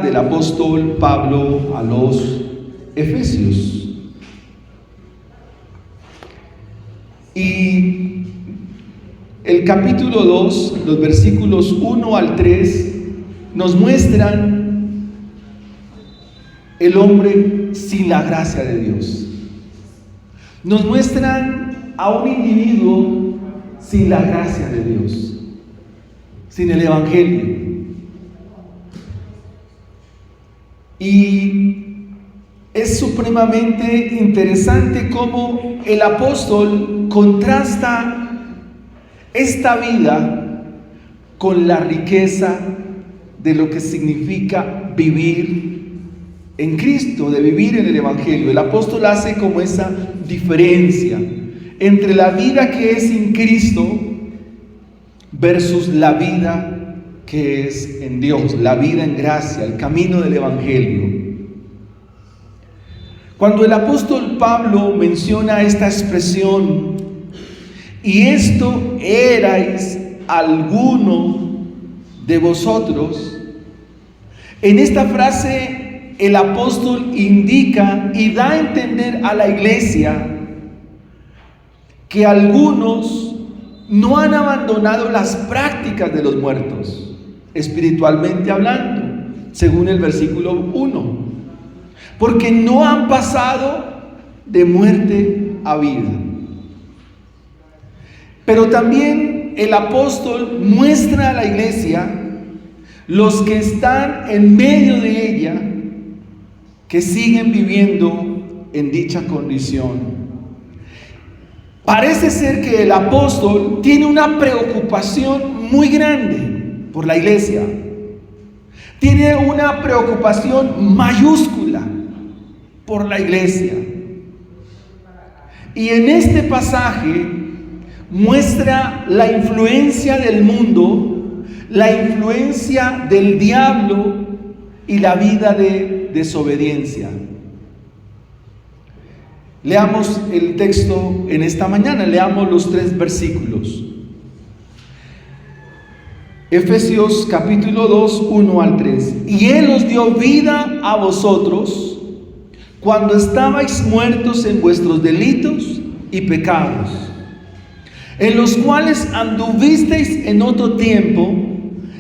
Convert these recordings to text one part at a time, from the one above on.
Del apóstol Pablo a los Efesios. Y el capítulo 2, los versículos 1 al 3, nos muestran el hombre sin la gracia de Dios. Nos muestran a un individuo sin la gracia de Dios, sin el Evangelio. Y es supremamente interesante cómo el apóstol contrasta esta vida con la riqueza de lo que significa vivir en Cristo, de vivir en el Evangelio. El apóstol hace como esa diferencia entre la vida que es en Cristo versus la vida que es en Dios, la vida en gracia, el camino del Evangelio. Cuando el apóstol Pablo menciona esta expresión, y esto erais alguno de vosotros, en esta frase el apóstol indica y da a entender a la iglesia que algunos no han abandonado las prácticas de los muertos, espiritualmente hablando, según el versículo 1, porque no han pasado de muerte a vida. Pero también el apóstol muestra a la iglesia los que están en medio de ella, que siguen viviendo en dicha condición. Parece ser que el apóstol tiene una preocupación muy grande por la iglesia. Tiene una preocupación mayúscula por la iglesia. Y en este pasaje muestra la influencia del mundo, la influencia del diablo y la vida de desobediencia. Leamos el texto en esta mañana, leamos los 3 versículos. Efesios capítulo 2, 1 al 3. Y Él os dio vida a vosotros cuando estabais muertos en vuestros delitos y pecados, en los cuales anduvisteis en otro tiempo,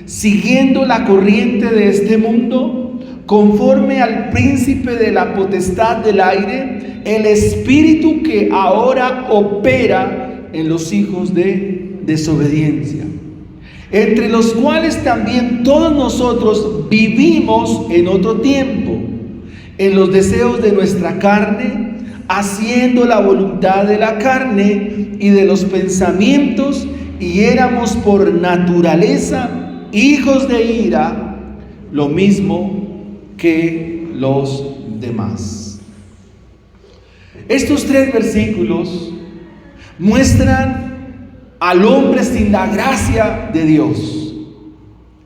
siguiendo la corriente de este mundo, conforme al príncipe de la potestad del aire, el espíritu que ahora opera en los hijos de desobediencia, entre los cuales también todos nosotros vivimos en otro tiempo, en los deseos de nuestra carne, haciendo la voluntad de la carne y de los pensamientos, y éramos por naturaleza hijos de ira, lo mismo que los demás. Estos 3 versículos muestran al hombre sin la gracia de Dios.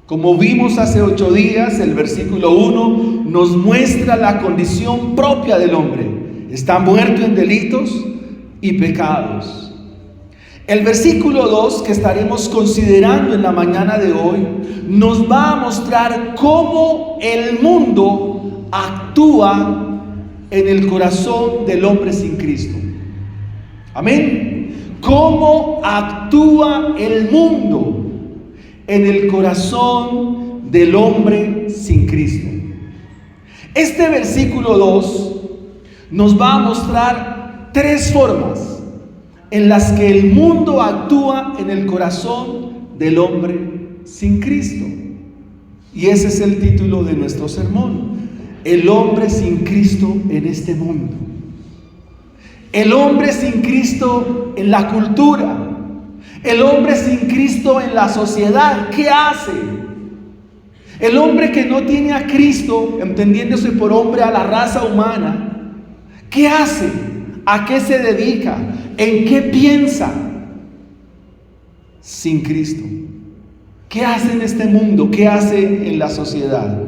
Como vimos hace 8 días, el versículo 1 nos muestra la condición propia del hombre. Está muerto en delitos y pecados. El versículo 2, que estaremos considerando en la mañana de hoy, nos va a mostrar cómo el mundo actúa en el corazón del hombre sin Cristo. Amén. Cómo actúa el mundo en el corazón del hombre sin Cristo. Este versículo 2 nos va a mostrar 3 formas en las que el mundo actúa en el corazón del hombre sin Cristo. Y ese es el título de nuestro sermón: el hombre sin Cristo en este mundo. El hombre sin Cristo en la cultura. El hombre sin Cristo en la sociedad. ¿Qué hace? El hombre que no tiene a Cristo, entendiéndose por hombre a la raza humana, ¿qué hace? ¿A qué se dedica? ¿En qué piensa? Sin Cristo. ¿Qué hace en este mundo? ¿Qué hace en la sociedad?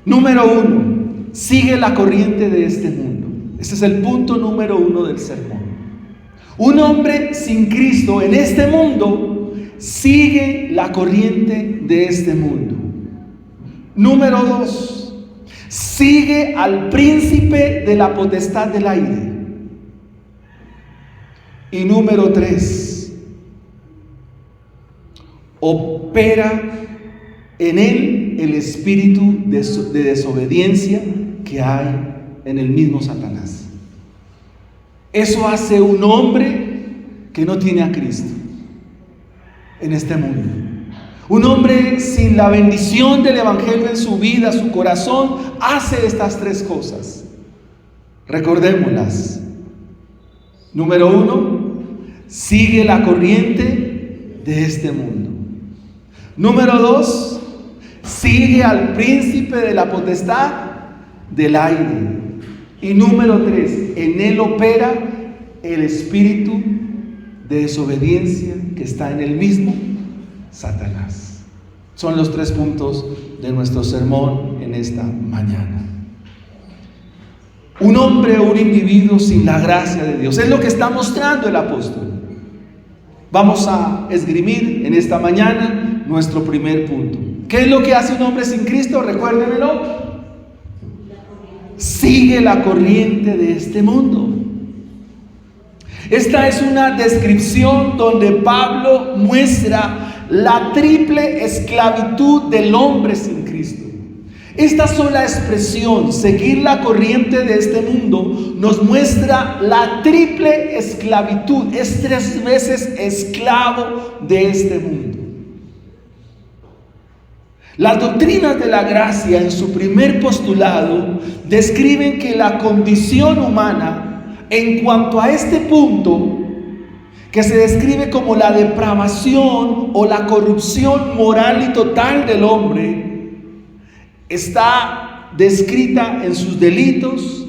Número 1, sigue la corriente de este mundo. Ese es el punto número 1 del sermón. Un hombre sin Cristo en este mundo sigue la corriente de este mundo. Número 2, sigue al príncipe de la potestad del aire. Y número 3, opera en él el espíritu de desobediencia que hay en el mismo Satanás. Eso hace un hombre que no tiene a Cristo en este mundo. Un hombre sin la bendición del Evangelio en su vida, su corazón, hace estas 3 cosas. Recordémoslas. Número 1, sigue la corriente de este mundo. Número 2, sigue al príncipe de la potestad del aire. Y número 3, en él opera el espíritu de desobediencia que está en el mismo Satanás. Son los 3 puntos de nuestro sermón en esta mañana. Un hombre o un individuo sin la gracia de Dios, es lo que está mostrando el apóstol. Vamos a esgrimir en esta mañana nuestro primer punto. ¿Qué es lo que hace un hombre sin Cristo? Recuérdenmelo. Sigue la corriente de este mundo. Esta es una descripción donde Pablo muestra la triple esclavitud del hombre sin Cristo. Esta sola expresión, seguir la corriente de este mundo, nos muestra la triple esclavitud. Es 3 veces esclavo de este mundo. Las doctrinas de la gracia, en su primer postulado, describen que la condición humana, en cuanto a este punto, que se describe como la depravación o la corrupción moral y total del hombre, está descrita en sus delitos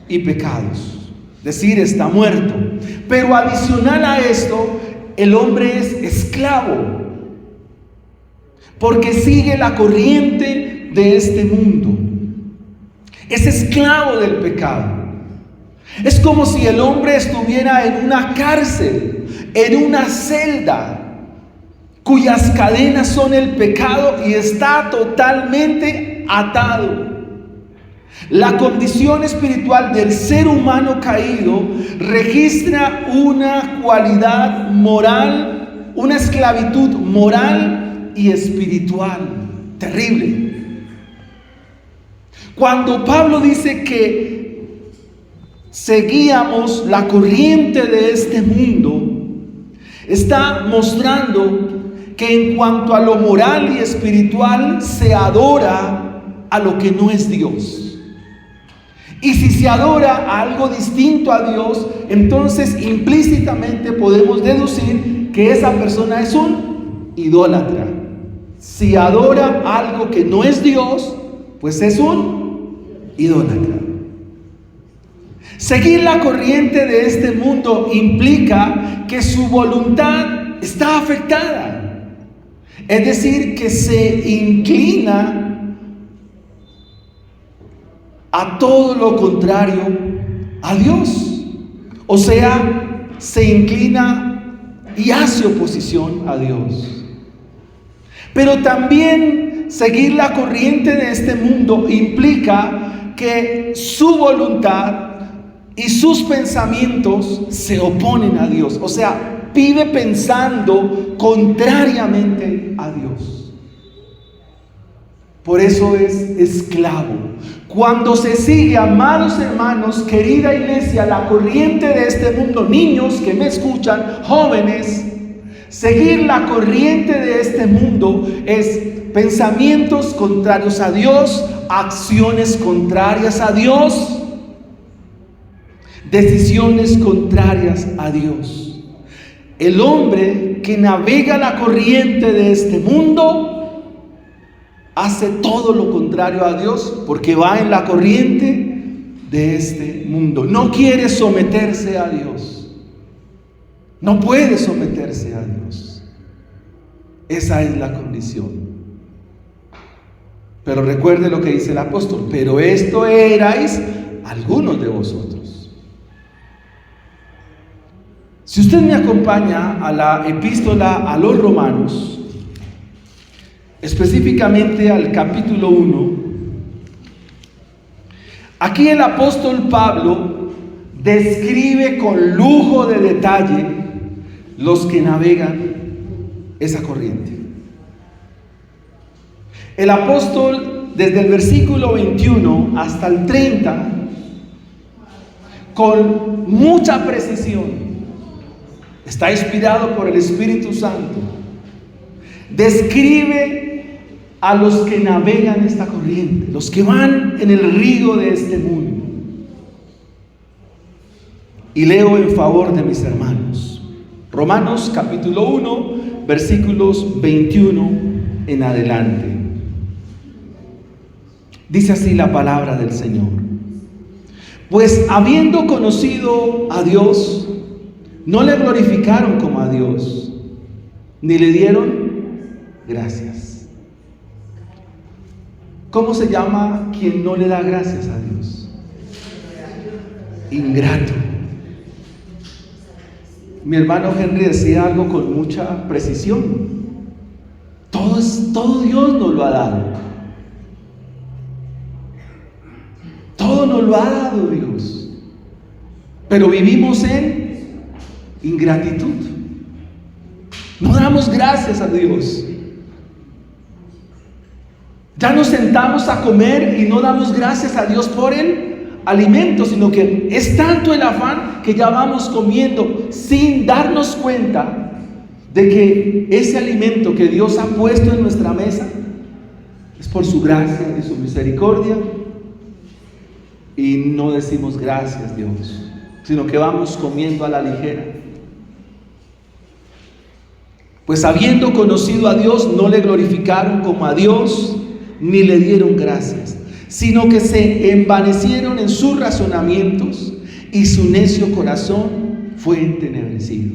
y pecados, es decir, está muerto. Pero adicional a esto, el hombre es esclavo, porque sigue la corriente de este mundo. Es esclavo del pecado. Es como si el hombre estuviera en una cárcel, en una celda, cuyas cadenas son el pecado y está totalmente atado. La condición espiritual del ser humano caído registra una cualidad moral, una esclavitud moral y espiritual terrible. Cuando Pablo dice que seguíamos la corriente de este mundo, está mostrando que en cuanto a lo moral y espiritual se adora a lo que no es Dios. Y si se adora a algo distinto a Dios, entonces implícitamente podemos deducir que esa persona es un idólatra. Si adora algo que no es Dios, pues es un idólatra. Seguir la corriente de este mundo implica que su voluntad está afectada. Es decir, que se inclina a todo lo contrario a Dios. O sea, se inclina y hace oposición a Dios. Pero también seguir la corriente de este mundo implica que su voluntad y sus pensamientos se oponen a Dios. O sea, vive pensando contrariamente a Dios. Por eso es esclavo. Cuando se sigue, amados hermanos, querida iglesia, la corriente de este mundo, niños que me escuchan, jóvenes, seguir la corriente de este mundo es pensamientos contrarios a Dios, acciones contrarias a Dios, decisiones contrarias a Dios. El hombre que navega la corriente de este mundo hace todo lo contrario a Dios porque va en la corriente de este mundo. No quiere someterse a Dios. No puede someterse a Dios. Esa es la condición. Pero recuerde lo que dice el apóstol: pero esto erais algunos de vosotros. Si usted me acompaña a la epístola a los Romanos, específicamente al capítulo 1, aquí el apóstol Pablo describe con lujo de detalle los que navegan esa corriente. El apóstol, desde el versículo 21 hasta el 30, con mucha precisión, está inspirado por el Espíritu Santo, describe a los que navegan esta corriente, los que van en el río de este mundo. Y leo en favor de mis hermanos. Romanos capítulo 1, versículos 21 en adelante. Dice así la palabra del Señor: pues habiendo conocido a Dios, no le glorificaron como a Dios, ni le dieron gracias. ¿Cómo se llama quien no le da gracias a Dios? Ingrato. Mi hermano Henry decía algo con mucha precisión. Todo Dios nos lo ha dado. Todo nos lo ha dado Dios. Pero vivimos en ingratitud. No damos gracias a Dios. Ya nos sentamos a comer y no damos gracias a Dios por el alimento, sino que es tanto el afán que ya vamos comiendo sin darnos cuenta de que ese alimento que Dios ha puesto en nuestra mesa es por su gracia y su misericordia, y no decimos gracias Dios, sino que vamos comiendo a la ligera. Pues habiendo conocido a Dios, no le glorificaron como a Dios, ni le dieron gracias, sino que se envanecieron en sus razonamientos, y su necio corazón fue entenebrecido.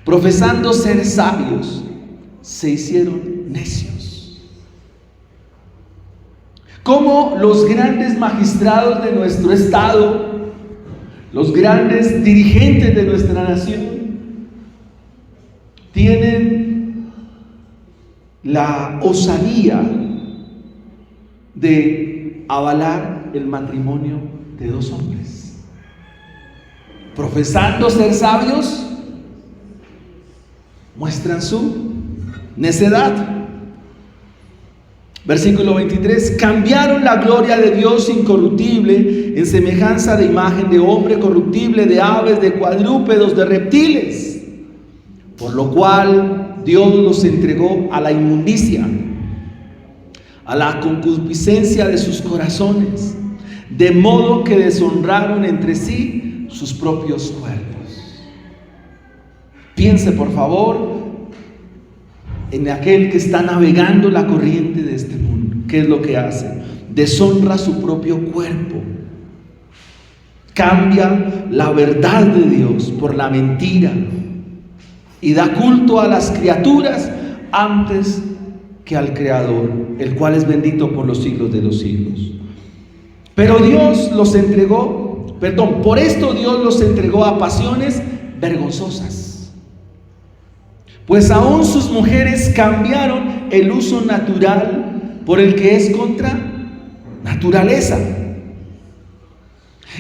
Profesando ser sabios, se hicieron necios. Como los grandes magistrados de nuestro estado, los grandes dirigentes de nuestra nación, tienen la osadía de avalar el matrimonio de dos hombres. Profesando ser sabios, muestran su necedad. Versículo 23: cambiaron la gloria de Dios incorruptible en semejanza de imagen de hombre corruptible, de aves, de cuadrúpedos, de reptiles, por lo cual Dios los entregó a la inmundicia, a la concupiscencia de sus corazones, de modo que deshonraron entre sí sus propios cuerpos. Piense por favor en aquel que está navegando la corriente de este mundo. ¿Qué es lo que hace? Deshonra su propio cuerpo. Cambia la verdad de Dios por la mentira y da culto a las criaturas antes que al Creador, el cual es bendito por los siglos de los siglos. Pero Dios los entregó, por esto Dios los entregó a pasiones vergonzosas, pues aún sus mujeres cambiaron el uso natural por el que es contra naturaleza.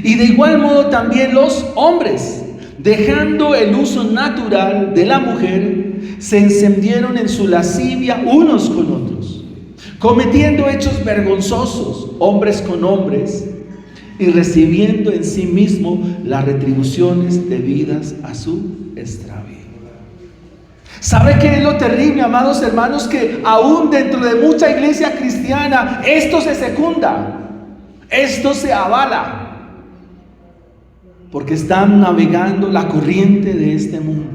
Y de igual modo también los hombres, dejando el uso natural de la mujer, se encendieron en su lascivia unos con otros, cometiendo hechos vergonzosos, hombres con hombres, y recibiendo en sí mismo las retribuciones debidas a su extravío. ¿Sabe qué es lo terrible, amados hermanos? Que aún dentro de mucha iglesia cristiana esto se secunda, esto se avala, porque están navegando la corriente de este mundo.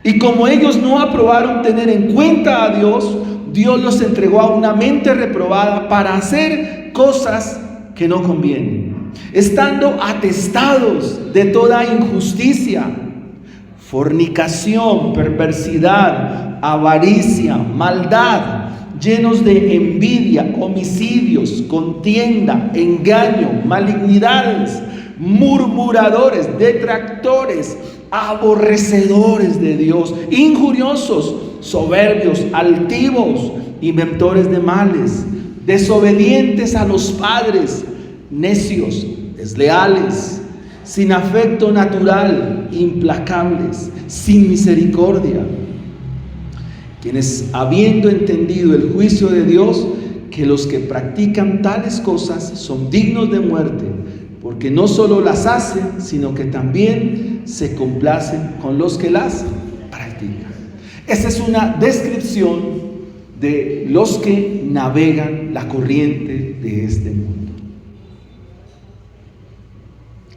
Y como ellos no aprobaron tener en cuenta a Dios, Dios los entregó a una mente reprobada para hacer cosas que no convienen, estando atestados de toda injusticia, fornicación, perversidad, avaricia, maldad, llenos de envidia, homicidios, contienda, engaño, malignidades, murmuradores, detractores, aborrecedores de Dios, injuriosos, soberbios, altivos, inventores de males, desobedientes a los padres, necios, desleales, sin afecto natural, implacables, sin misericordia, quienes, habiendo entendido el juicio de Dios, que los que practican tales cosas son dignos de muerte, porque no solo las hacen, sino que también se complacen con los que las practican. Esa es una descripción de los que navegan la corriente de este mundo.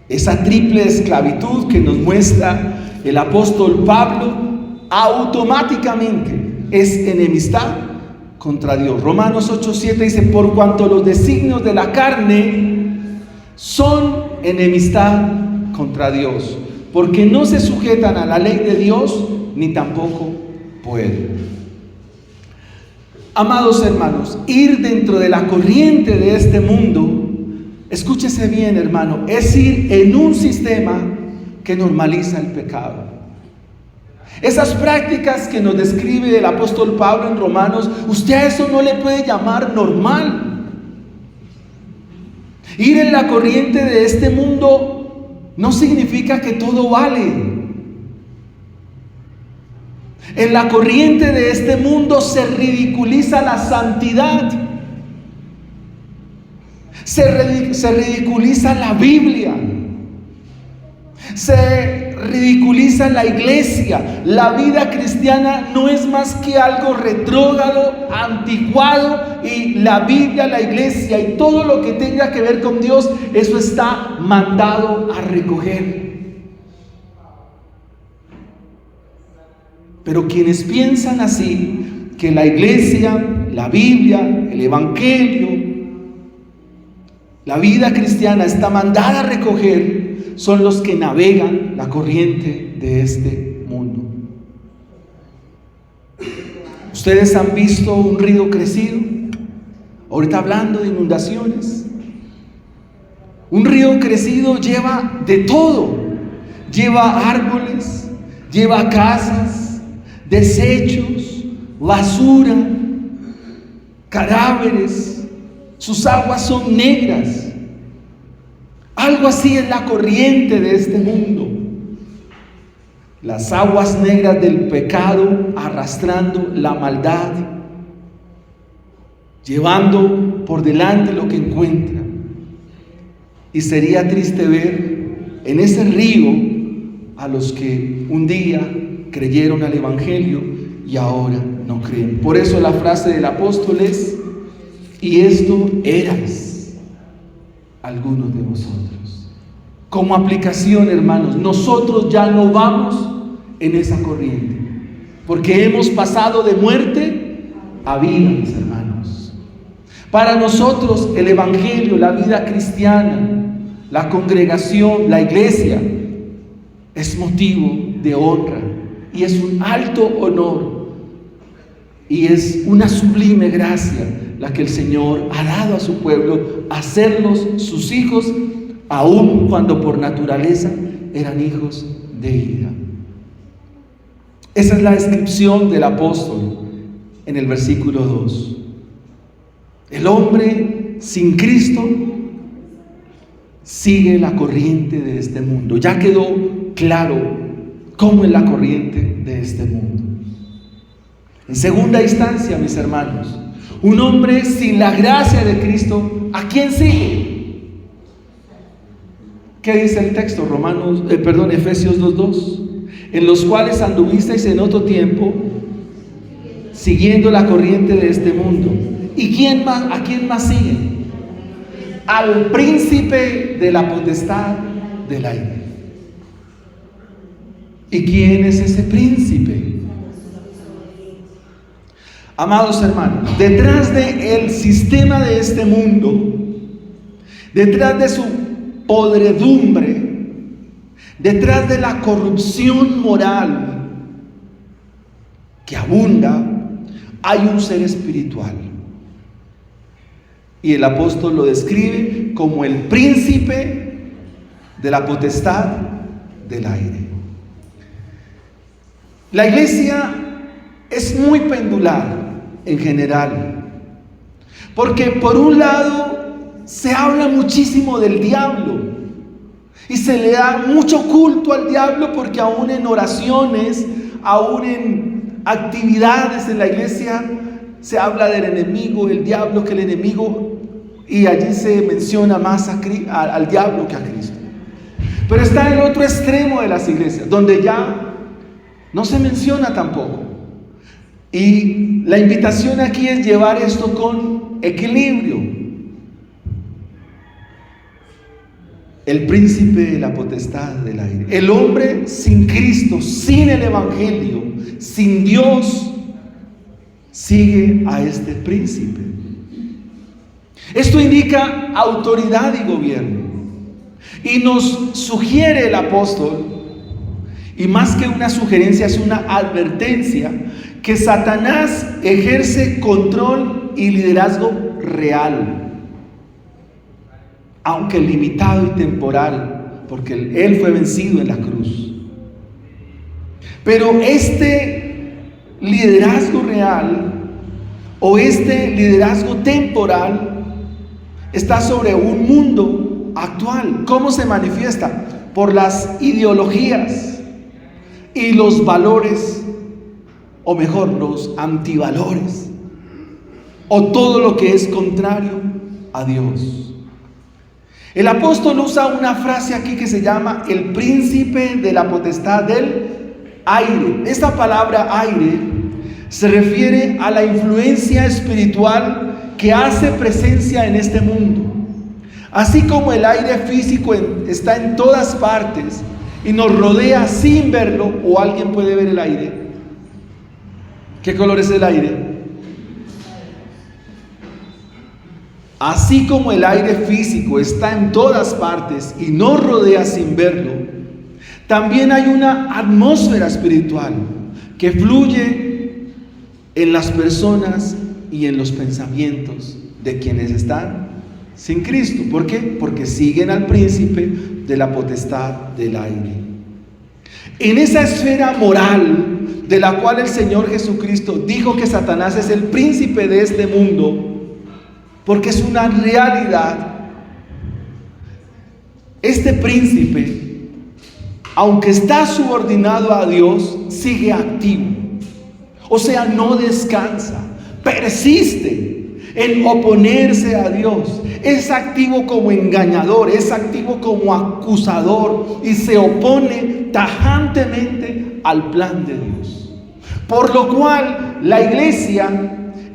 Esa triple esclavitud que nos muestra el apóstol Pablo automáticamente es enemistad contra Dios. Romanos 8:7 dice: por cuanto los designios de la carne son enemistad contra Dios, porque no se sujetan a la ley de Dios, ni tampoco pueden. Amados hermanos, ir dentro de la corriente de este mundo, escúchese bien, hermano, es ir en un sistema que normaliza el pecado. Esas prácticas que nos describe el apóstol Pablo en Romanos, usted a eso no le puede llamar normal. Ir en la corriente de este mundo no significa que todo vale. En la corriente de este mundo se ridiculiza la santidad. Se ridiculiza la Biblia. Se ridiculiza la iglesia. La vida cristiana no es más que algo retrógrado, anticuado, y la Biblia, la iglesia y todo lo que tenga que ver con Dios, eso está mandado a recoger. Pero quienes piensan así, que la iglesia, la Biblia, el evangelio, la vida cristiana está mandada a recoger, son los que navegan la corriente de este mundo. ¿Ustedes han visto un río crecido? Ahorita hablando de inundaciones. Un río crecido lleva de todo. Lleva árboles, lleva casas, desechos, basura, cadáveres. Sus aguas son negras. Algo así es la corriente de este mundo. Las aguas negras del pecado arrastrando la maldad, llevando por delante lo que encuentra. Y sería triste ver en ese río a los que un día creyeron al evangelio y ahora no creen. Por eso la frase del apóstol es: y esto erais algunos de vosotros. Como aplicación, hermanos, nosotros ya no vamos en esa corriente, porque hemos pasado de muerte a vida, mis hermanos. Para nosotros el evangelio, la vida cristiana, la congregación, la iglesia, es motivo de honra y es un alto honor y es una sublime gracia la que el Señor ha dado a su pueblo, hacerlos sus hijos, aun cuando por naturaleza eran hijos de ira. Esa es la descripción del apóstol en el versículo 2. El hombre sin Cristo sigue la corriente de este mundo. Ya quedó claro cómo es la corriente de este mundo. En segunda instancia, mis hermanos, un hombre sin la gracia de Cristo, ¿a quién sigue? ¿Qué dice el texto? Efesios 2:2. En los cuales anduvisteis en otro tiempo, siguiendo la corriente de este mundo. ¿Y quién más? ¿A quién más sigue? Al príncipe de la potestad del aire. ¿Y quién es ese príncipe? Amados hermanos, detrás del sistema de este mundo, detrás de su podredumbre, detrás de la corrupción moral que abunda, hay un ser espiritual. Y el apóstol lo describe como el príncipe de la potestad del aire. La iglesia es muy pendular en general. Porque por un lado se habla muchísimo del diablo y se le da mucho culto al diablo, porque aún en oraciones, aún en actividades en la iglesia se habla del enemigo, el diablo, que el enemigo, y allí se menciona más al diablo que a Cristo. Pero está el otro extremo de las iglesias, donde ya no se menciona tampoco. Y la invitación aquí es llevar esto con equilibrio. El príncipe de la potestad del aire. El hombre sin Cristo, sin el evangelio, sin Dios, sigue a este príncipe. Esto indica autoridad y gobierno. Y nos sugiere el apóstol, y más que una sugerencia, es una advertencia, que Satanás ejerce control y liderazgo real, aunque limitado y temporal, porque Él fue vencido en la cruz. Pero este liderazgo real o este liderazgo temporal está sobre un mundo actual. ¿Cómo se manifiesta? Por las ideologías y los valores, o mejor, los antivalores, o todo lo que es contrario a Dios. El apóstol usa una frase aquí que se llama el príncipe de la potestad del aire. Esta palabra aire se refiere a la influencia espiritual que hace presencia en este mundo. Así como el aire físico está en todas partes y nos rodea sin verlo, o alguien puede ver el aire. ¿Qué color es el aire? Así como el aire físico está en todas partes y nos rodea sin verlo, también hay una atmósfera espiritual que fluye en las personas y en los pensamientos de quienes están sin Cristo. ¿Por qué? Porque siguen al príncipe de la potestad del aire. En esa esfera moral de la cual el Señor Jesucristo dijo que Satanás es el príncipe de este mundo, porque es una realidad, este príncipe, aunque está subordinado a Dios, sigue activo. O sea, no descansa, persiste en oponerse a Dios. Es activo como engañador, es activo como acusador y se opone tajantemente al plan de Dios. Por lo cual, la iglesia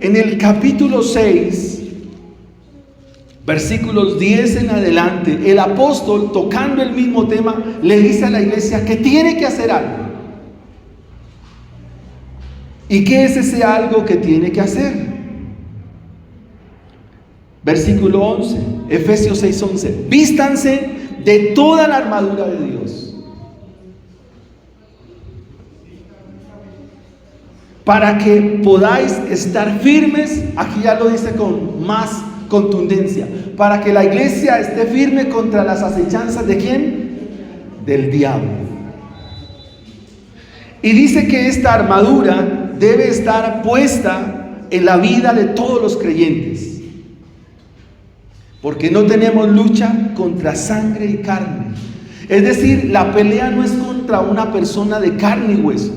en el capítulo 6, versículos 10 en adelante, el apóstol, tocando el mismo tema, le dice a la iglesia que tiene que hacer algo. ¿Y qué es ese algo que tiene que hacer? Versículo 11, Efesios 6:11. Vístanse de toda la armadura de Dios, para que podáis estar firmes. Aquí ya lo dice con más contundencia, para que la iglesia esté firme contra las acechanzas ¿de quién? Del diablo. Y dice que esta armadura debe estar puesta en la vida de todos los creyentes, porque no tenemos lucha contra sangre y carne. Es decir, la pelea no es contra una persona de carne y hueso.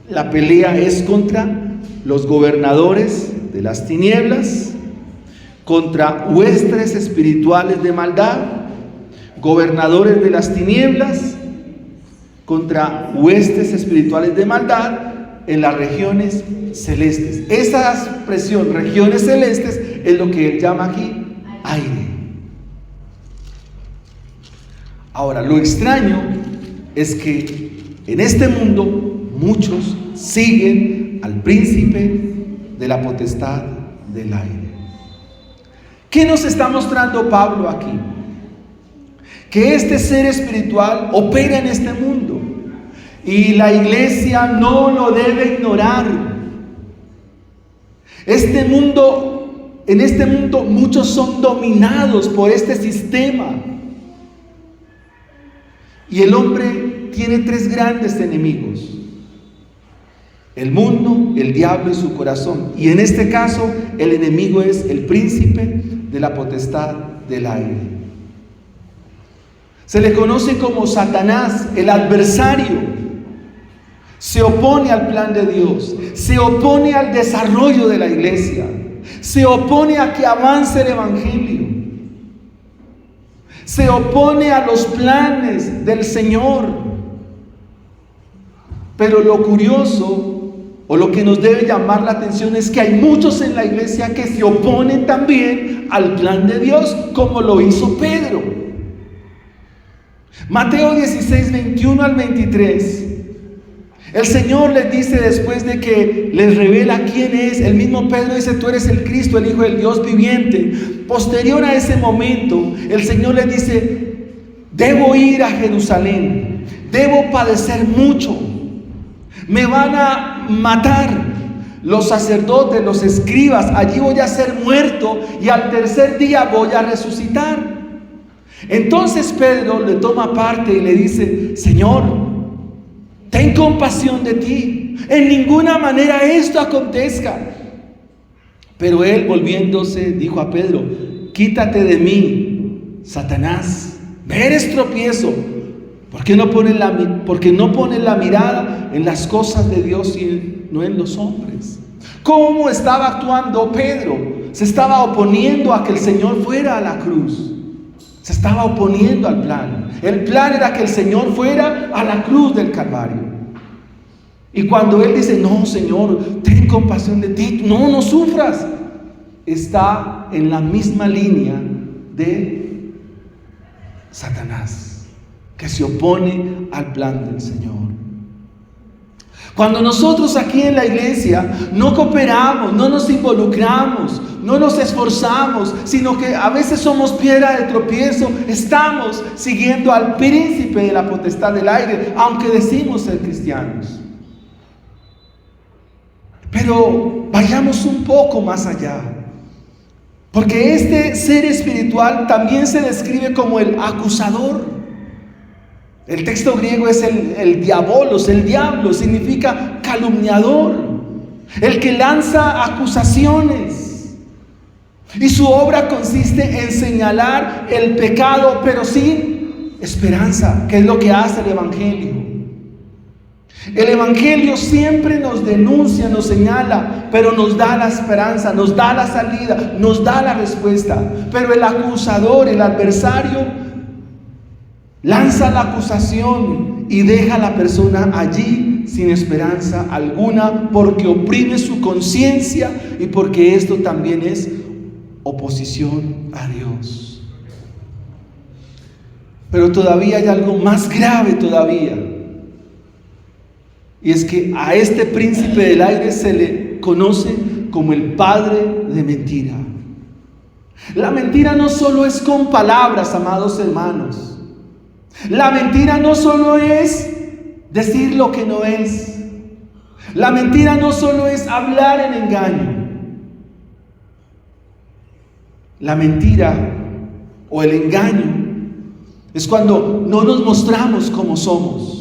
La pelea es contra los gobernadores de las tinieblas, contra huestes espirituales de maldad, gobernadores de las tinieblas, contra huestes espirituales de maldad en las regiones celestes. Esa expresión, regiones celestes, es lo que él llama aquí aire. Ahora, lo extraño es que en este mundo muchos siguen al príncipe de la potestad del aire. ¿Qué nos está mostrando Pablo aquí? Que este ser espiritual opera en este mundo y la iglesia no lo debe ignorar. En este mundo muchos son dominados por este sistema, y el hombre tiene tres grandes enemigos. El mundo, el diablo y su corazón. Y en este caso, el enemigo es el príncipe de la potestad del aire. Se le conoce como Satanás, el adversario. Se opone al plan de Dios, se opone al desarrollo de la iglesia, se opone a que avance el evangelio, se opone a los planes del Señor. Pero lo curioso, o lo que nos debe llamar la atención, es que hay muchos en la iglesia que se oponen también al plan de Dios, como lo hizo Pedro. Mateo 16, 21 al 23. El Señor les dice, después de que les revela quién es, el mismo Pedro dice: tú eres el Cristo, el Hijo del Dios viviente. Posterior a ese momento, el Señor les dice: debo ir a Jerusalén, debo padecer mucho, me van a matar los sacerdotes, los escribas, allí voy a ser muerto y al tercer día voy a resucitar. Entonces Pedro le toma parte y le dice: Señor, ten compasión de ti, en ninguna manera esto acontezca. Pero él, volviéndose, dijo a Pedro: quítate de mí, Satanás, me eres tropiezo, porque no pones la mirada en las cosas de Dios y no en los hombres. ¿Cómo estaba actuando Pedro? Se estaba oponiendo a que el Señor fuera a la cruz. Se estaba oponiendo al plan. El plan era que el Señor fuera a la cruz del Calvario. Y cuando él dice: no, Señor, ten compasión de ti, no sufras, está en la misma línea de Satanás, que se opone al plan del Señor. Cuando nosotros aquí en la iglesia no cooperamos, no nos involucramos, no nos esforzamos, sino que a veces somos piedra de tropiezo, estamos siguiendo al príncipe de la potestad del aire, aunque decimos ser cristianos. Pero vayamos un poco más allá, porque este ser espiritual también se describe como el acusador. El texto griego es el diabolos, el diablo, significa calumniador, el que lanza acusaciones. Y su obra consiste en señalar el pecado, pero sin esperanza, que es lo que hace el Evangelio. El Evangelio siempre nos denuncia, nos señala, pero nos da la esperanza, nos da la salida, nos da la respuesta. Pero el acusador, el adversario, lanza la acusación y deja a la persona allí sin esperanza alguna, porque oprime su conciencia y porque esto también es oposición a Dios. Pero todavía hay algo más grave todavía, y es que a este príncipe del aire se le conoce como el padre de mentira. La mentira no solo es con palabras, amados hermanos. La mentira no solo es decir lo que no es. La mentira no solo es hablar en engaño. La mentira o el engaño es cuando no nos mostramos como somos.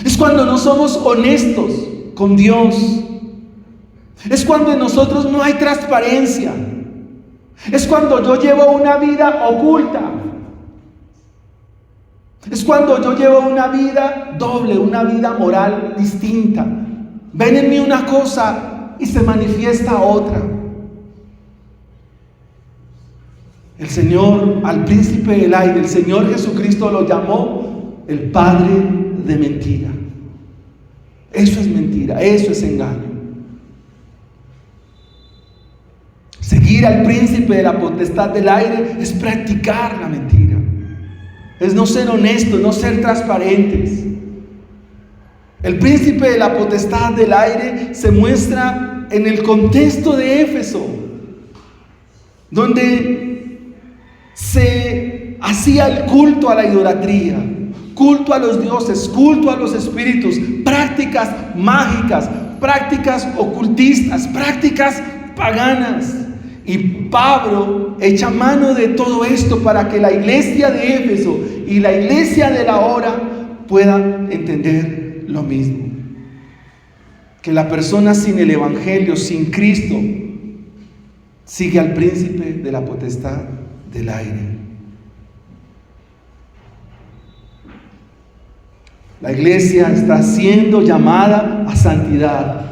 Es cuando no somos honestos con Dios. Es cuando en nosotros no hay transparencia. Es cuando yo llevo una vida oculta. Es cuando yo llevo una vida doble, una vida moral distinta. Ven en mí una cosa y se manifiesta otra. El Señor, al príncipe del aire, el Señor Jesucristo lo llamó el padre de mentira. Eso es mentira, eso es engaño. Seguir al príncipe de la potestad del aire es practicar la mentira. Es no ser honestos, no ser transparentes. El príncipe de la potestad del aire se muestra en el contexto de Éfeso, donde se hacía el culto a la idolatría, culto a los dioses, culto a los espíritus, prácticas mágicas, prácticas ocultistas, prácticas paganas. Y Pablo echa mano de todo esto para que la iglesia de Éfeso y la iglesia de la hora puedan entender lo mismo. que la persona sin el Evangelio, sin Cristo, sigue al príncipe de la potestad del aire. La iglesia está siendo llamada a santidad.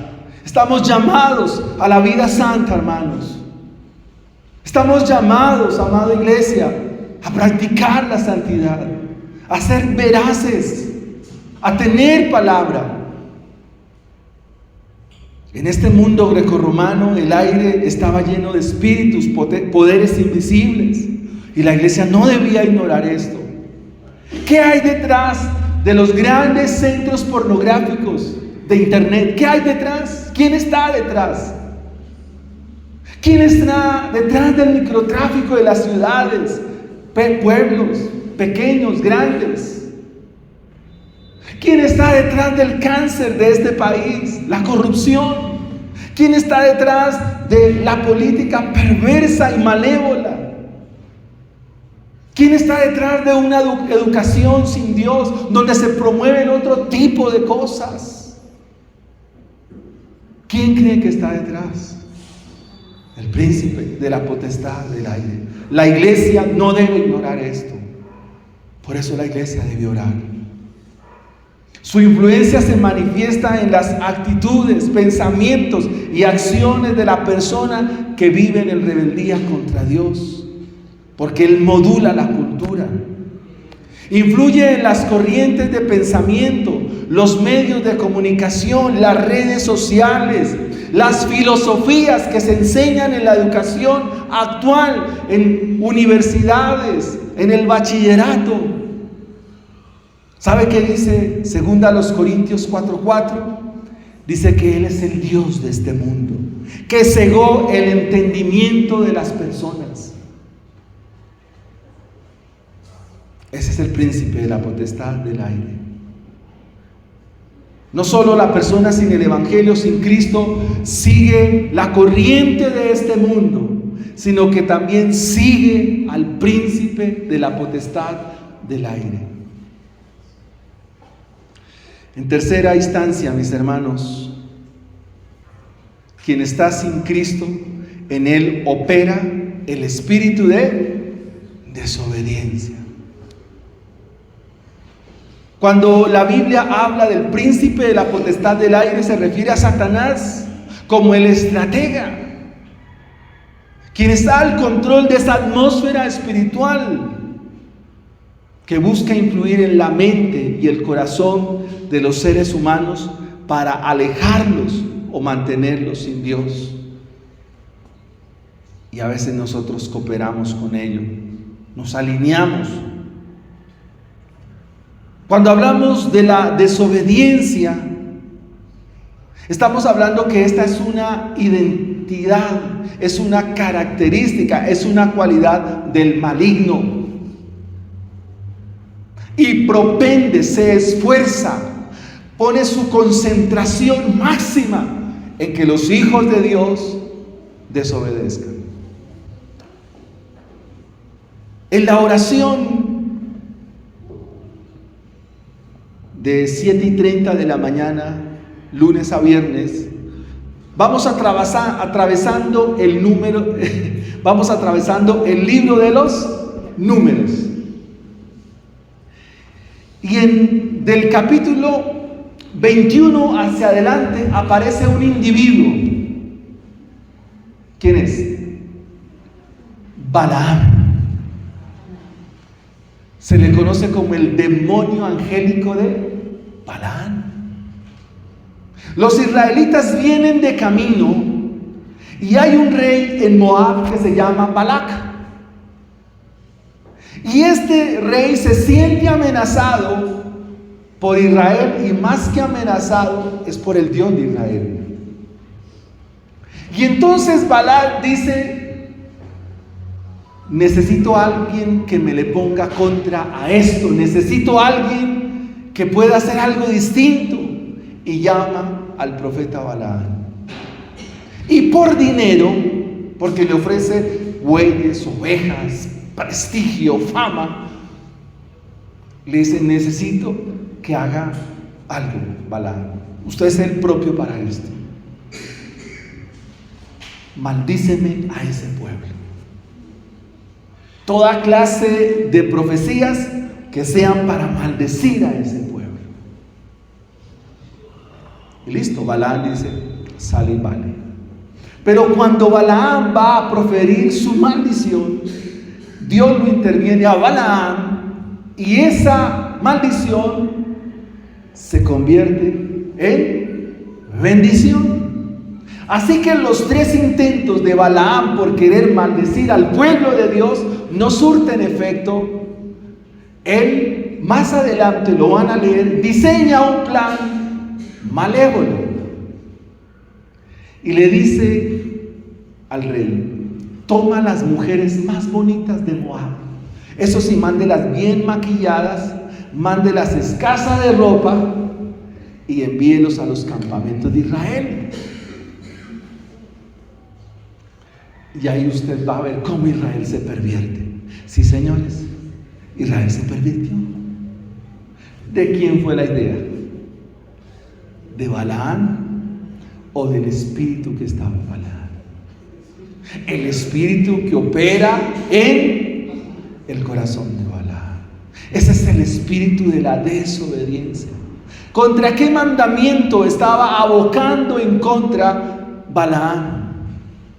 Estamos llamados a la vida santa, hermanos. Estamos llamados, amada iglesia, a practicar la santidad, a ser veraces, a tener palabra. En este mundo grecorromano el aire estaba lleno de espíritus, poderes invisibles, y la iglesia no debía ignorar esto. ¿Qué hay detrás de los grandes centros pornográficos de internet? ¿Qué hay detrás? ¿Quién está detrás? ¿Quién está detrás del microtráfico de las ciudades, pueblos pequeños, grandes? ¿Quién está detrás del cáncer de este país? La corrupción. ¿Quién está detrás de la política perversa y malévola? ¿Quién está detrás de una educación sin Dios, donde se promueven otro tipo de cosas? ¿Quién cree que está detrás? El príncipe de la potestad del aire. La iglesia no debe ignorar esto. Por eso la iglesia debe orar. Su influencia se manifiesta en las actitudes, pensamientos y acciones de la persona que vive en rebeldía contra Dios, porque Él modula la cultura. Influye en las corrientes de pensamiento, los medios de comunicación, las redes sociales, las filosofías que se enseñan en la educación actual, en universidades, en el bachillerato. ¿Sabe qué dice 2 Corintios 4:4? Dice que Él es el Dios de este mundo, que cegó el entendimiento de las personas. Ese es el príncipe de la potestad del aire. No solo la persona sin el Evangelio, sin Cristo, sigue la corriente de este mundo, sino que también sigue al príncipe de la potestad del aire. En tercera instancia, mis hermanos, quien está sin Cristo, en él opera el espíritu de desobediencia. Cuando la Biblia habla del príncipe de la potestad del aire, se refiere a Satanás como el estratega, quien está al control de esa atmósfera espiritual que busca influir en la mente y el corazón de los seres humanos para alejarlos o mantenerlos sin Dios. Y a veces nosotros cooperamos con ello, nos alineamos. Cuando hablamos de la desobediencia, estamos hablando que esta es una identidad, es una característica, es una cualidad del maligno. Y propende, se esfuerza, pone su concentración máxima en que los hijos de Dios desobedezcan. En la oración de 7:30 de la mañana, lunes a viernes, vamos atravesando el libro de los números. Y del capítulo 21 hacia adelante aparece un individuo. ¿Quién es? Balaam. Se le conoce como el demonio angélico de Balaam. Los israelitas vienen de camino y hay un rey en Moab que se llama Balac. Y este rey se siente amenazado por Israel, y más que amenazado es por el Dios de Israel. Y entonces Balac dice: necesito a alguien que me le ponga contra a esto, necesito a alguien que pueda hacer algo distinto. Y llama al profeta Balaam. Y por dinero, porque le ofrece bueyes, ovejas, prestigio, fama, le dice: necesito que haga algo, Balaam. Usted es el propio para esto. Maldíceme a ese pueblo. Toda clase de profecías que sean para maldecir a ese pueblo. Y listo, Balaam dice, sale y vale. Pero cuando Balaam va a proferir su maldición, Dios lo interviene a Balaam y esa maldición se convierte en bendición. Así que los 3 intentos de Balaam por querer maldecir al pueblo de Dios no surten efecto. Él, más adelante lo van a leer, diseña un plan malévolo y le dice al rey: toma las mujeres más bonitas de Moab, eso sí, mándelas bien maquilladas, mándelas escasas de ropa y envíelos a los campamentos de Israel. Y ahí usted va a ver cómo Israel se pervierte. Sí, señores, Israel se pervirtió. ¿De quién fue la idea? ¿De Balaam o del espíritu que estaba en Balaam? El espíritu que opera en el corazón de Balaam. Ese es el espíritu de la desobediencia. ¿Contra qué mandamiento estaba abocando en contra Balaam?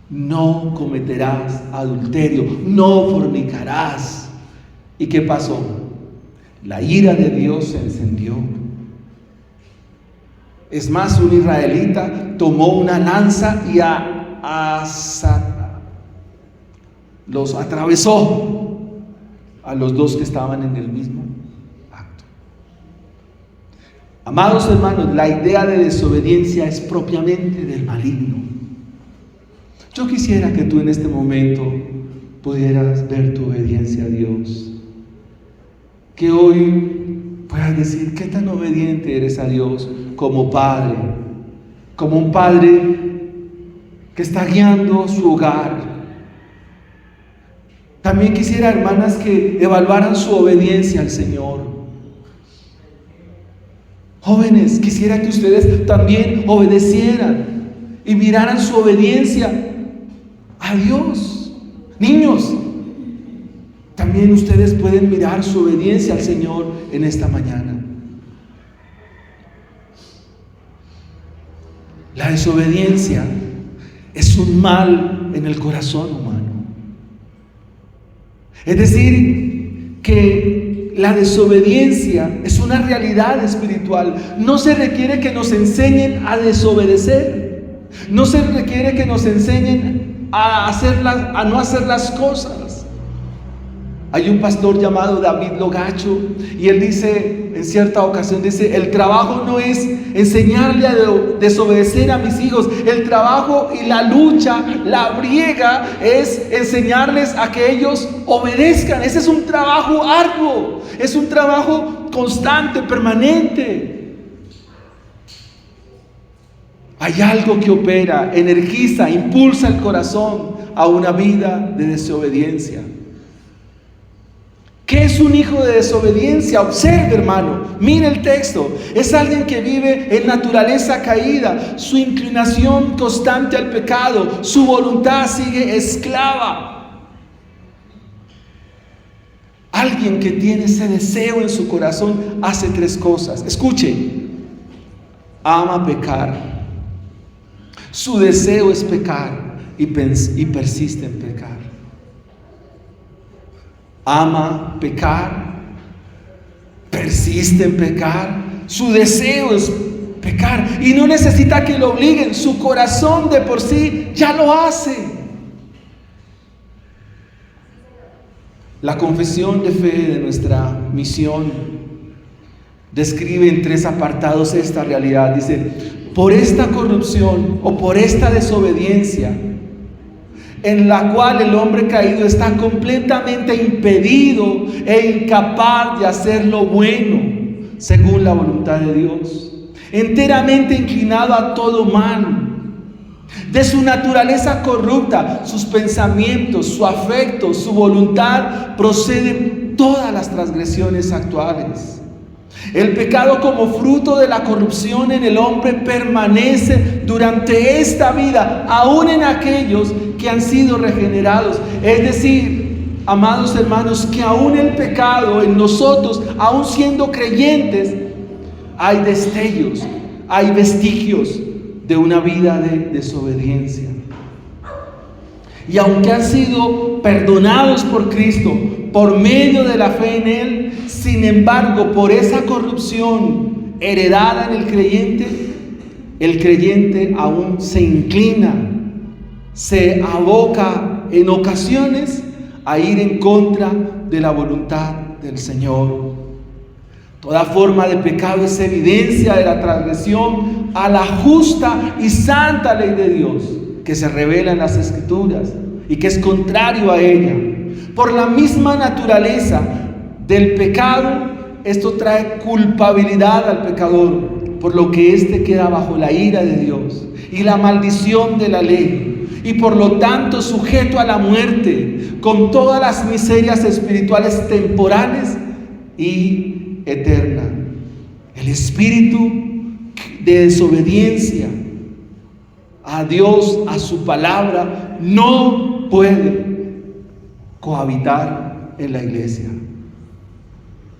No cometerás adulterio, no fornicarás. ¿Y qué pasó? La ira de Dios se encendió. Es más, un israelita tomó una lanza y los atravesó a los 2 que estaban en el mismo acto. Amados hermanos, la idea de desobediencia es propiamente del maligno. Yo quisiera que tú en este momento pudieras ver tu obediencia a Dios. Que hoy puedas decir qué tan obediente eres a Dios como padre, como un padre que está guiando su hogar. También quisiera, hermanas, que evaluaran su obediencia al Señor. Jóvenes, quisiera que ustedes también obedecieran y miraran su obediencia a Dios. Niños, también ustedes pueden mirar su obediencia al Señor en esta mañana. La desobediencia es un mal en el corazón humano. Es decir, que la desobediencia es una realidad espiritual. No se requiere que nos enseñen a desobedecer. No se requiere que nos enseñen a no hacer las cosas. Hay un pastor llamado David Logacho y él dice, en cierta ocasión dice: el trabajo no es enseñarle a desobedecer a mis hijos, el trabajo y la lucha, la briega es enseñarles a que ellos obedezcan. Ese es un trabajo arduo, es un trabajo constante, permanente. Hay algo que opera, energiza, impulsa el corazón a una vida de desobediencia. ¿Qué es un hijo de desobediencia? Observe, hermano, mire el texto. Es alguien que vive en naturaleza caída, su inclinación constante al pecado, su voluntad sigue esclava. Alguien que tiene ese deseo en su corazón hace 3 cosas. Escuche: ama pecar. Su deseo es pecar y persiste en pecar. Ama pecar, persiste en pecar, su deseo es pecar y no necesita que lo obliguen, su corazón de por sí ya lo hace. La confesión de fe de nuestra misión describe en 3 apartados esta realidad. Dice: por esta corrupción o por esta desobediencia en la cual el hombre caído está completamente impedido e incapaz de hacer lo bueno según la voluntad de Dios, enteramente inclinado a todo mal. De su naturaleza corrupta, sus pensamientos, su afecto, su voluntad proceden todas las transgresiones actuales. El pecado como fruto de la corrupción en el hombre permanece durante esta vida, aún en aquellos que han sido regenerados. Es decir, amados hermanos, que aún el pecado en nosotros, aún siendo creyentes, hay destellos, hay vestigios de una vida de desobediencia. Y aunque han sido perdonados por Cristo por medio de la fe en Él, sin embargo, por esa corrupción heredada en el creyente aún se inclina, se aboca en ocasiones a ir en contra de la voluntad del Señor. Toda forma de pecado es evidencia de la transgresión a la justa y santa ley de Dios, que se revela en las Escrituras y que es contrario a ella. Por la misma naturaleza del pecado, esto trae culpabilidad al pecador, por lo que éste queda bajo la ira de Dios y la maldición de la ley, y por lo tanto sujeto a la muerte, con todas las miserias espirituales temporales y eternas. El espíritu de desobediencia a Dios, a su palabra, no puede cohabitar en la iglesia,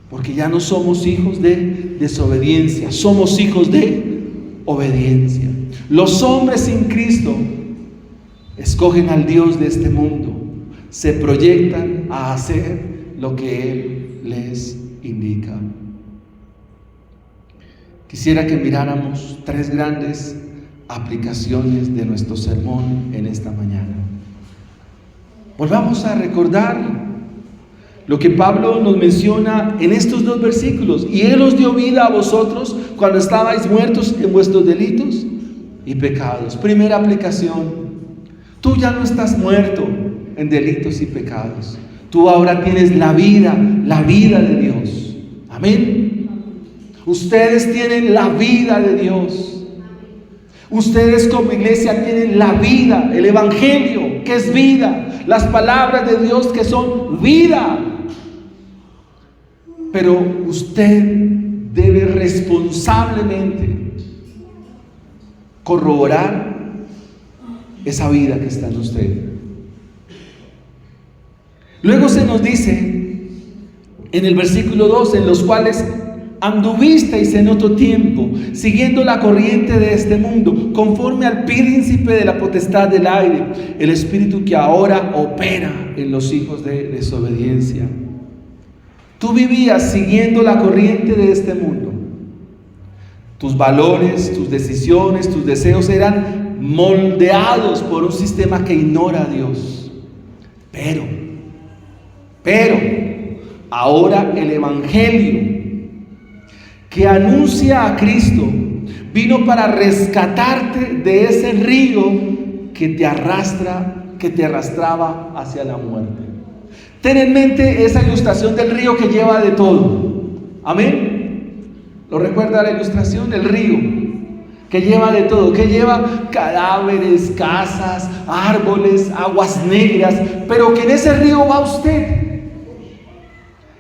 porque ya no somos hijos de desobediencia, somos hijos de obediencia. Los hombres sin Cristo escogen al Dios de este mundo, se proyectan a hacer lo que Él les indica. Quisiera que miráramos 3 grandes aplicaciones de nuestro sermón en esta mañana. Volvamos a recordar lo que Pablo nos menciona en estos 2 versículos. Y Él os dio vida a vosotros cuando estabais muertos en vuestros delitos y pecados. Primera aplicación: tú ya no estás muerto en delitos y pecados. Tú ahora tienes la vida de Dios. Amén. Ustedes tienen la vida de Dios. Ustedes como iglesia tienen la vida, el evangelio que es vida, las palabras de Dios que son vida. Pero usted debe responsablemente corroborar esa vida que está en usted. Luego se nos dice en el versículo 2, en los cuales anduvisteis en otro tiempo, siguiendo la corriente de este mundo, conforme al príncipe de la potestad del aire, el espíritu que ahora opera en los hijos de desobediencia. Tú vivías siguiendo la corriente de este mundo. Tus valores, tus decisiones, tus deseos eran moldeados por un sistema que ignora a Dios. Pero ahora el evangelio que anuncia a Cristo vino para rescatarte de ese río que te arrastraba hacia la muerte. Ten en mente esa ilustración del río que lleva de todo. Amén. ¿Lo recuerda la ilustración? El río que lleva de todo, que lleva cadáveres, casas, árboles, aguas negras, pero que en ese río va usted.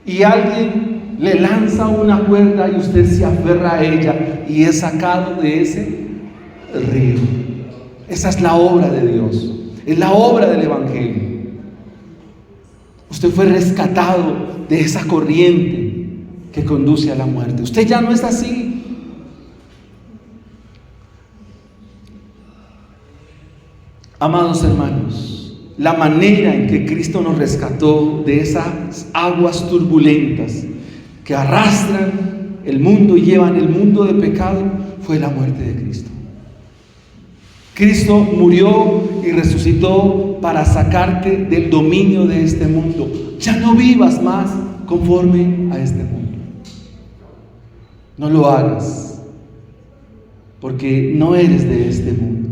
Y alguien le lanza una cuerda y usted se aferra a ella y es sacado de ese río. Esa es la obra de Dios, es la obra del evangelio. Usted fue rescatado de esa corriente que conduce a la muerte. Usted ya no es así. Amados hermanos, la manera en que Cristo nos rescató de esas aguas turbulentas que arrastran el mundo y llevan el mundo de pecado fue la muerte de Cristo. Cristo murió y resucitó para sacarte del dominio de este mundo. Ya no vivas más conforme a este mundo. No lo hagas, porque no eres de este mundo.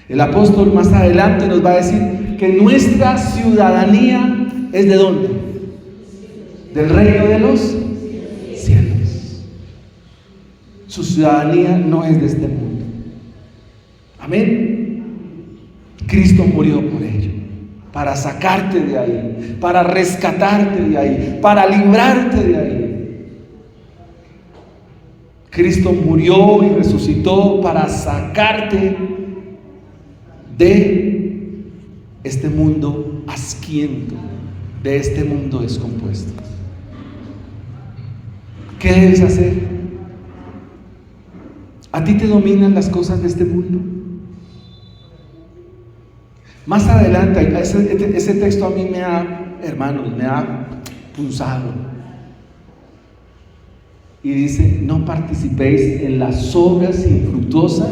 El apóstol más adelante nos va a decir que nuestra ciudadanía es ¿de dónde? Del reino de los cielos. Su ciudadanía no es de este mundo. Amén. Cristo murió por ello, para sacarte de ahí, para rescatarte de ahí, para librarte de ahí. Cristo murió y resucitó para sacarte de este mundo asquiento, de este mundo descompuesto. ¿Qué debes hacer? ¿A ti te dominan las cosas de este mundo? Más adelante, ese texto a mí me ha, hermanos, me ha punzado. Y dice, no participéis en las obras infructuosas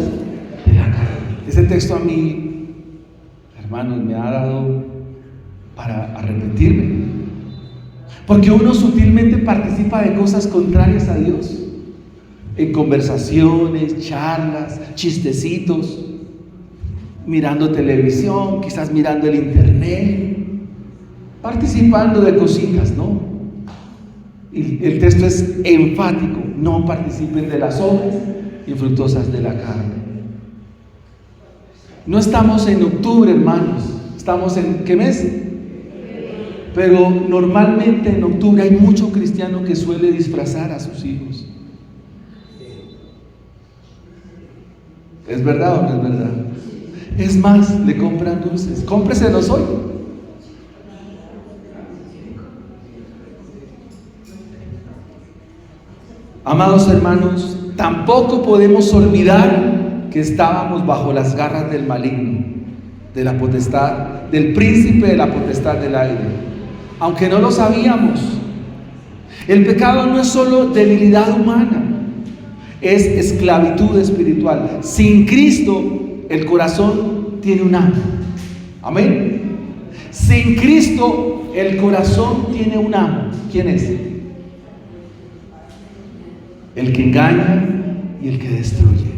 de la carne. Ese texto a mí, hermanos, me ha dado para arrepentirme. Porque uno sutilmente participa de cosas contrarias a Dios. En conversaciones, charlas, chistecitos, mirando televisión, quizás mirando el internet, participando de cositas, ¿no? Y el texto es enfático: no participen de las obras infructuosas de la carne. No estamos en octubre, hermanos, estamos en ¿qué mes? Pero normalmente en octubre hay mucho cristiano que suele disfrazar a sus hijos. ¿Es verdad o no es verdad? Es más, le compran dulces. Cómpreselos hoy. Amados hermanos, tampoco podemos olvidar que estábamos bajo las garras del maligno, de la potestad, del príncipe de la potestad del aire. Aunque no lo sabíamos, el pecado no es solo debilidad humana, es esclavitud espiritual. Sin Cristo, el corazón tiene un amo. Amén. Sin Cristo, el corazón tiene un amo. ¿Quién es? El que engaña y el que destruye.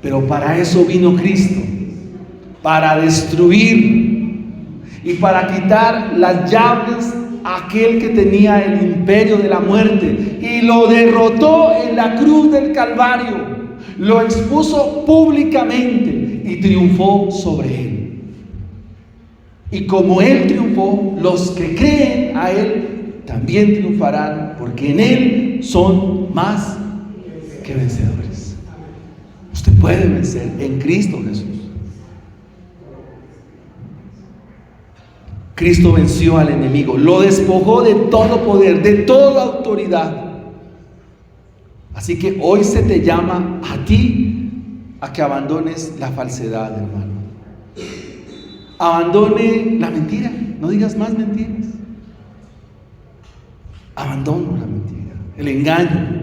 Pero para eso vino Cristo, para destruir y para quitar las llaves a aquel que tenía el imperio de la muerte, y lo derrotó en la cruz del Calvario, lo expuso públicamente y triunfó sobre él. Y como él triunfó, los que creen a él también triunfarán, porque en él son más que vencedores. Usted puede vencer en Cristo Jesús. Cristo venció al enemigo, lo despojó de todo poder, de toda autoridad. Así que hoy se te llama a ti a que abandones la falsedad, hermano. Abandone la mentira, no digas más mentiras. Abandono la mentira, el engaño.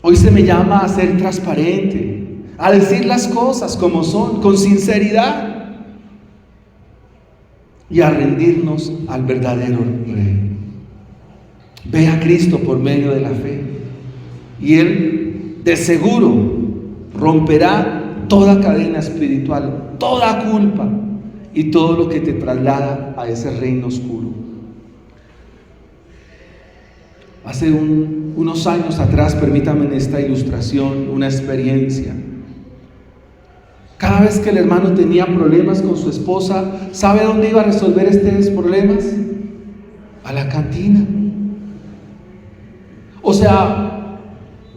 Hoy se me llama a ser transparente, a decir las cosas como son, con sinceridad, y a rendirnos al verdadero Rey. Ve a Cristo por medio de la fe, y Él de seguro romperá toda cadena espiritual, toda culpa y todo lo que te traslada a ese reino oscuro. Hace unos años atrás, permítame en esta ilustración una experiencia. Cada vez que el hermano tenía problemas con su esposa, ¿sabe dónde iba a resolver estos problemas? A la cantina. O sea,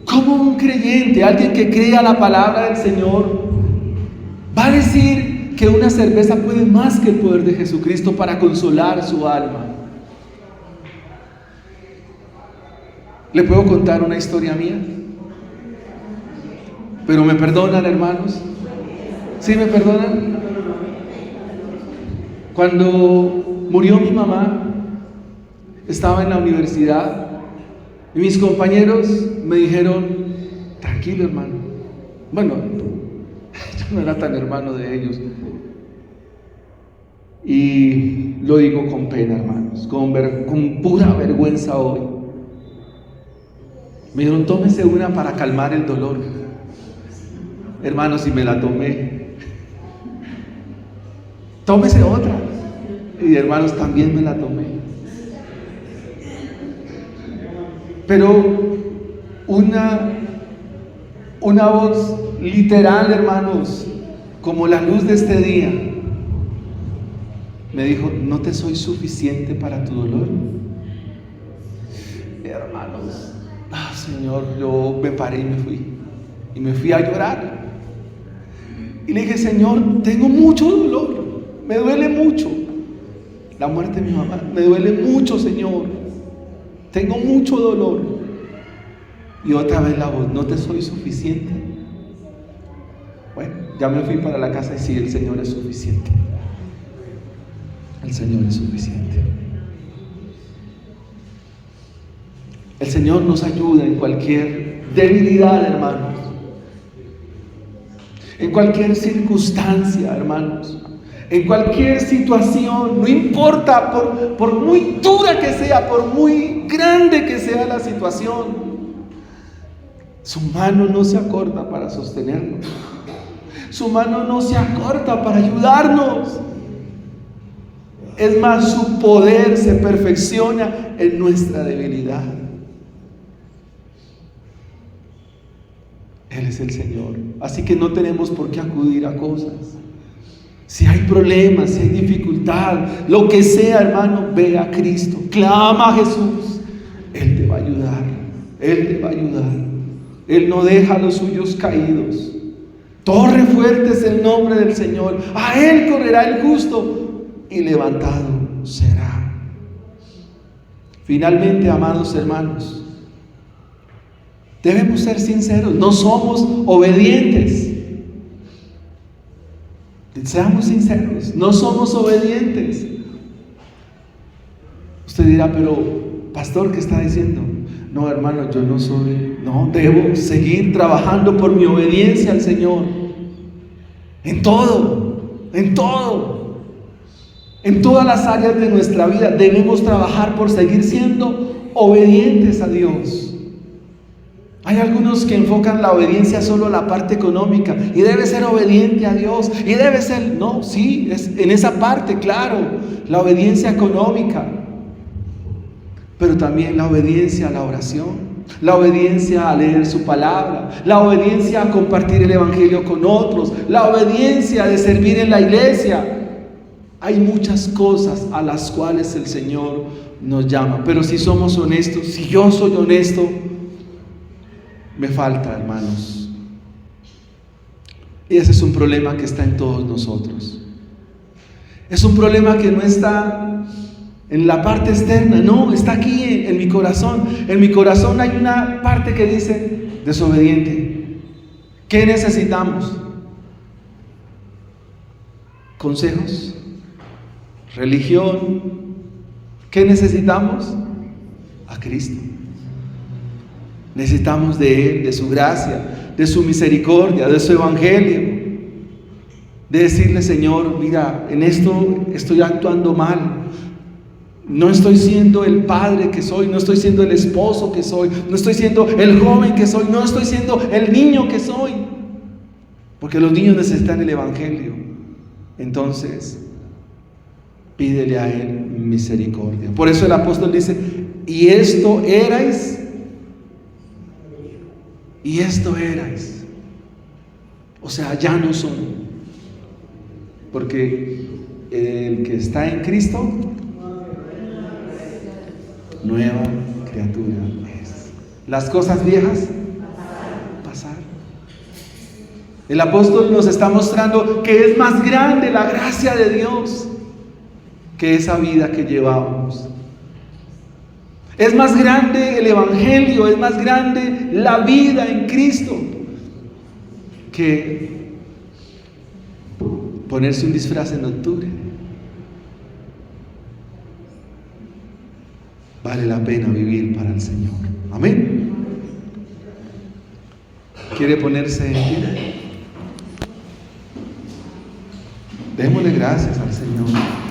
¿cómo un creyente, alguien que crea la palabra del Señor, va a decir que una cerveza puede más que el poder de Jesucristo para consolar su alma? ¿Le puedo contar una historia mía? ¿Pero me perdonan, hermanos? ¿Sí me perdonan? Cuando murió mi mamá, estaba en la universidad y mis compañeros me dijeron: tranquilo, hermano. Bueno, yo no era tan hermano de ellos, y lo digo con pena, hermanos, con pura vergüenza hoy. Me dijeron: tómese una para calmar el dolor. Hermanos, y me la tomé. Tómese otra. Y hermanos, también me la tomé. Pero una voz literal, hermanos, como la luz de este día, me dijo: ¿no te soy suficiente para tu dolor? Hermanos, Señor, yo me paré y me fui. Y me fui a llorar. Y le dije, Señor, tengo mucho dolor. Me duele mucho. La muerte de mi mamá. Me duele mucho, Señor. Tengo mucho dolor. Y otra vez la voz, no te soy suficiente. Bueno, ya me fui para la casa y sí, el Señor es suficiente. El Señor es suficiente. El Señor nos ayuda en cualquier debilidad, hermanos. En cualquier circunstancia, hermanos. En cualquier situación, no importa, por muy dura que sea, por muy grande que sea la situación, su mano no se acorta para sostenernos. Su mano no se acorta para ayudarnos. Es más, su poder se perfecciona en nuestra debilidad. Él es el Señor. Así que no tenemos por qué acudir a cosas. Si hay problemas, si hay dificultad, lo que sea, hermano, ve a Cristo. Clama a Jesús. Él te va a ayudar. Él te va a ayudar. Él no deja a los suyos caídos. Torre fuerte es el nombre del Señor. A Él correrá el justo y levantado será. Finalmente, amados hermanos, debemos ser sinceros. No somos obedientes. Seamos sinceros. No somos obedientes. Usted dirá, pero pastor, ¿qué está diciendo? No, hermano, yo no soy. No, debo seguir trabajando por mi obediencia al Señor. En todo. En todo. En todas las áreas de nuestra vida debemos trabajar por seguir siendo obedientes a Dios. Hay algunos que enfocan la obediencia solo a la parte económica y debe ser obediente a Dios y debe ser, no, sí, es en esa parte, claro, la obediencia económica, pero también la obediencia a la oración, la obediencia a leer su palabra, la obediencia a compartir el evangelio con otros, la obediencia de servir en la iglesia. Hay muchas cosas a las cuales el Señor nos llama, pero si somos honestos, si yo soy honesto, me falta, hermanos. Y ese es un problema que está en todos nosotros. Es un problema que no está en la parte externa, no, está aquí en mi corazón. En mi corazón hay una parte que dice desobediente. ¿Qué necesitamos? ¿Consejos? ¿Religión? ¿Qué necesitamos? A Cristo. Necesitamos de Él, de su gracia, de su misericordia, de su evangelio. De decirle, Señor, mira, en esto estoy actuando mal. No estoy siendo el padre que soy, no estoy siendo el esposo que soy, no estoy siendo el joven que soy, no estoy siendo el niño que soy. Porque los niños necesitan el evangelio. Entonces, pídele a Él misericordia. Por eso el apóstol dice, y esto erais. Y esto erais. O sea, ya no son. Porque el que está en Cristo, nueva criatura es. Las cosas viejas pasaron. El apóstol nos está mostrando que es más grande la gracia de Dios que esa vida que llevábamos. Es más grande el evangelio, es más grande la vida en Cristo que ponerse un disfraz en octubre. Vale la pena vivir para el Señor. Amén. ¿Quiere ponerse en pie? Démosle gracias al Señor.